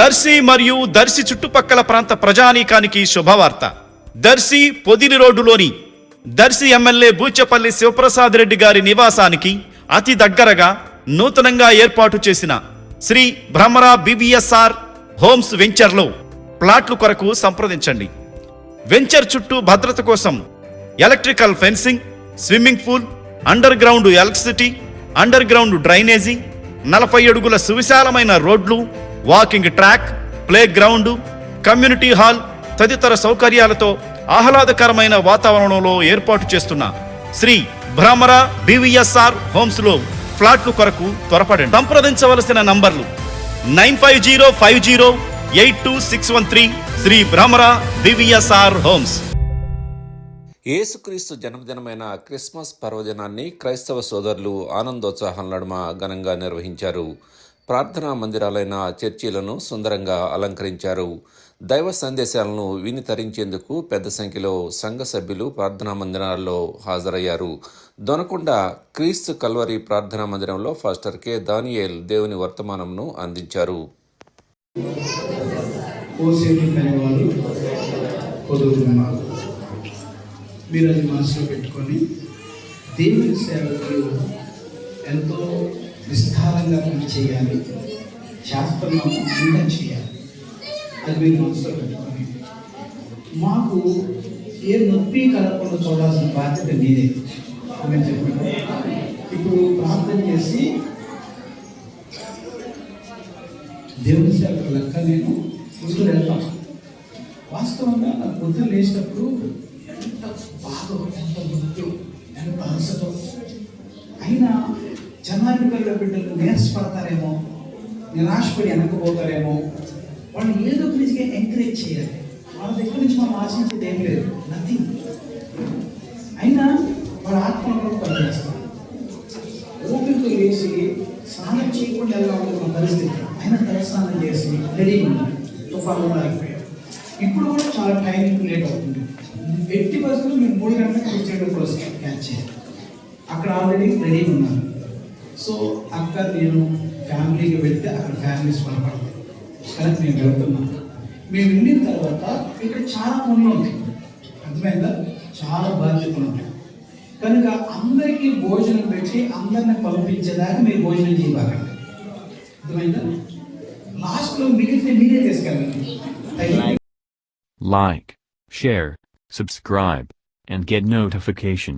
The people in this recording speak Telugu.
దర్శి మరియు దర్శి చుట్టుపక్కల ప్రాంత ప్రజానీకానికి శుభవార్త. దర్శి పొదిలి రోడ్డులోని దర్శి ఎమ్మెల్యే బూచపల్లి శివప్రసాద్ రెడ్డి గారి నివాసానికి అతి దగ్గరగా నూతనంగా ఏర్పాటు చేసిన శ్రీ భ్రమరా BVSR హోమ్స్ వెంచర్లో ప్లాట్లు కొరకు సంప్రదించండి. వెంచర్ చుట్టూ భద్రత కోసం electrical fencing, swimming pool, under ground electricity, under ground drainage, 40 అడుగుల సువిశాలమైన రోడ్లు, walking track, play ground, community hall తదితర సౌకర్యాలతో ఆహ్లాదకరమైన వాతావరణంలో ఏర్పాటు చేస్తున్న శ్రీ భ్రమరా BVSR హోమ్స్ లో ఫ్లాట్లు కొరకు త్వరపడండి. సంప్రదించవలసిన నంబర్లు 9505082613 శ్రీ భ్రమరా BVSR హోమ్స్. యేసుక్రీస్తు జన్మదినమైన క్రిస్మస్ పర్వదినాన్ని క్రైస్తవ సోదరులు ఆనందోత్సాహాల నడుమ ఘనంగా నిర్వహించారు. ప్రార్థనా మందిరాలైన చర్చిలను సుందరంగా అలంకరించారు. దైవ సందేశాలను విని తరించేందుకు పెద్ద సంఖ్యలో సంఘ సభ్యులు ప్రార్థనా మందిరాల్లో హాజరయ్యారు. దొనకొండ క్రీస్తు కల్వరి ప్రార్థనా మందిరంలో ఫాస్టర్ కె దానియేల్ దేవుని వర్తమానంను అందించారు. మీరు అది మనసులో పెట్టుకొని దేవుని సేవకులు ఎంతో విస్తారంగా పని చేయాలి, శాస్త్రంలో ఇంకా చేయాలి. అది మీరు మనసులో పెట్టుకొని మాకు ఏ నొప్పి కలగకుండా చూడాల్సిన బాధ్యత మీదే. మేము చెప్పండి, ఇప్పుడు ప్రార్థన చేసి దేవుని సేవకు లెక్క నేను ముందు వెళ్తాం. వాస్తవంగా నా పొద్దున లేచినప్పుడు ఎంత బాధ, ఎంత ముద్దు, ఎంత అలసట. అయినా జనాధిపతుల బిడ్డలు నీరసపడతారేమో, నిరాశపడి వెనకపోతారేమో, వాళ్ళు ఏదో గురించి ఎంకరేజ్ చేయాలి. వాళ్ళ దగ్గర నుంచి మనం ఆశించేది ఏం లేదు, నథింగ్. అయినా వాళ్ళ ఆత్మలో పనిచేస్తారు. ఓపిక వేసి స్నానం చేయకుండా వెళ్ళాలనుకున్న పరిస్థితి, అయినా తలస్నానం చేసి రెడీ ఉన్నారు. తుఫాను ఆగిపోయారు. ఇప్పుడు కూడా చాలా టైం లేట్ అవుతుంది. 80% మీరు 3 గంటలకు వచ్చేటప్పుడు వస్తాం క్యాచ్ చేయాలి. అక్కడ ఆల్రెడీ రెడీ ఉన్నారు. సో అక్కడ నేను ఫ్యామిలీకి వెళ్తే అక్కడ ఫ్యామిలీస్ పడతాయి. కానీ మేము వెళ్తున్నాం. మేము వెళ్ళిన తర్వాత ఇక్కడ చాలా పనులు ఉంటాయి, అర్థమైందా? చాలా బాధ్యతలు ఉంటాయి. కనుక అందరికీ భోజనం పెట్టి అందరిని పంపించేదాకా మీరు భోజనం చేయబాకండి, అర్థమైందా? లాస్ట్లో మిగిలితే మీరే తీసుకెళ్ళండి. Like, share, subscribe, and get notification.